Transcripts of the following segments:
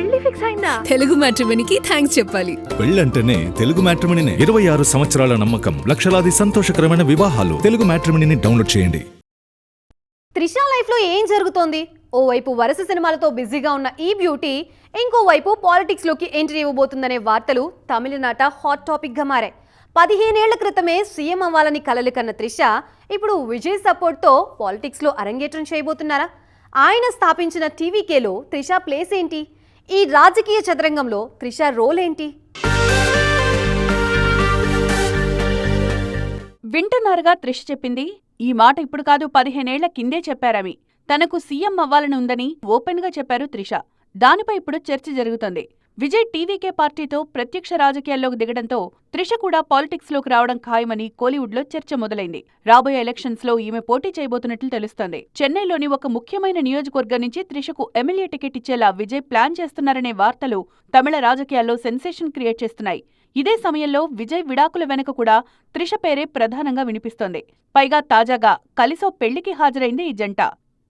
పెళ్లి ఫిక్స్ అయిందా? తెలుగు మ్యాట్రిమోనీకి థ్యాంక్స్ చెప్పాలి. పెళ్ళంటేనే తెలుగు మ్యాట్రిమోనీనే. 26 సంవత్సరాల నమ్మకం, లక్షలాది సంతోషకరమైన వివాహాలు. తెలుగు మ్యాట్రిమోనీని డౌన్లోడ్ చేయండి. త్రిష లైఫ్ లో ఏం జరుగుతోంది? ఓవైపు వరుస సినిమాలతో బిజీగా ఉన్న ఈ బ్యూటీ ఇంకోవైపు పాలిటిక్స్ లోకి ఎంట్రీ ఇవ్వబోతుందనే వార్తలు తమిళనాట హాట్ టాపిక్ గా మారాయి. 15 ఏళ్ల క్రితమే సీఎం అవ్వాలని కలలు కన్న త్రిష ఇప్పుడు విజయ్ సపోర్ట్ తో పాలిటిక్స్ లో అరంగేట్రం చేయబోతున్నారా? ఆయన స్థాపించిన టీవీకేలో త్రిష ప్లేస్ ఏంటి? ఈ రాజకీయ చదరంగంలో త్రిష రోల్ ఏంటి? వింటున్నారుగా త్రిష చెప్పింది. ఈ మాట ఇప్పుడు కాదు, 15 ఏళ్ల కిందే చెప్పారవి. తనకు సీఎం అవ్వాలని ఉందని ఓపెన్ గా చెప్పారు త్రిష. దానిపై ఇప్పుడు చర్చ జరుగుతోంది. విజయ్ టీవీకే పార్టీతో ప్రత్యక్ష రాజకీయాల్లోకి దిగడంతో త్రిష కూడా పాలిటిక్స్ లోకి రావడం ఖాయమని కోలీవుడ్ లో చర్చ మొదలైంది. రాబోయే ఎలక్షన్స్ లో ఈమె పోటీ చేయబోతున్నట్లు తెలుస్తోంది. చెన్నైలోని ఒక ముఖ్యమైన నియోజకవర్గం నుంచి త్రిషకు ఎమ్మెల్యే టికెట్ ఇచ్చేలా విజయ్ ప్లాన్ చేస్తున్నారనే వార్తలు తమిళ రాజకీయాల్లో సెన్సేషన్ క్రియేట్ చేస్తున్నాయి. ఇదే సమయంలో విజయ్ విడాకుల వెనుక కూడా త్రిష పేరే ప్రధానంగా వినిపిస్తోంది. పైగా తాజాగా కలిసో పెళ్లికి హాజరైంది ఈ జంట.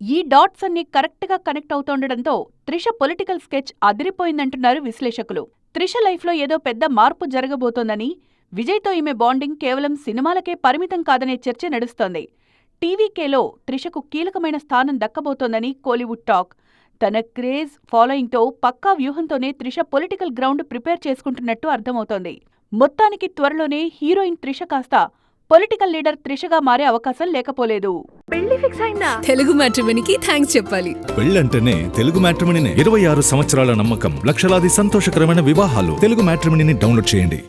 ఈ డాట్స్ అన్ని కరెక్ట్ గా కనెక్ట్ అవుతుండటంతో త్రిష పొలిటికల్ స్కెచ్ అదిరిపోయిందంటున్నారు విశ్లేషకులు. త్రిష లైఫ్ లో ఏదో పెద్ద మార్పు జరగబోతోందని, విజయ్తో ఈమె బాండింగ్ కేవలం సినిమాలకే పరిమితం కాదనే చర్చ నడుస్తోంది. టీవీకేలో త్రిషకు కీలకమైన స్థానం దక్కబోతోందని కోలీవుడ్ టాక్. తన క్రేజ్, ఫాలోయింగ్తో పక్కా వ్యూహంతోనే త్రిష పొలిటికల్ గ్రౌండ్ ప్రిపేర్ చేసుకుంటున్నట్టు అర్థమవుతోంది. మొత్తానికి త్వరలోనే హీరోయిన్ త్రిష కాస్త పొలిటికల్ లీడర్ త్రిషగా మారే అవకాశం లేకపోలేదు. పెళ్లి ఫిక్స్ అయిందా? తెలుగు మ్యాట్రిమోనీకి థ్యాంక్స్ చెప్పాలి. పెళ్ళంటేనే తెలుగు మ్యాట్రిమోనీనే. 26 సంవత్సరాల నమ్మకం, లక్షలాది సంతోషకరమైన వివాహాలు. తెలుగు మ్యాట్రిమోనీని డౌన్లోడ్ చేయండి.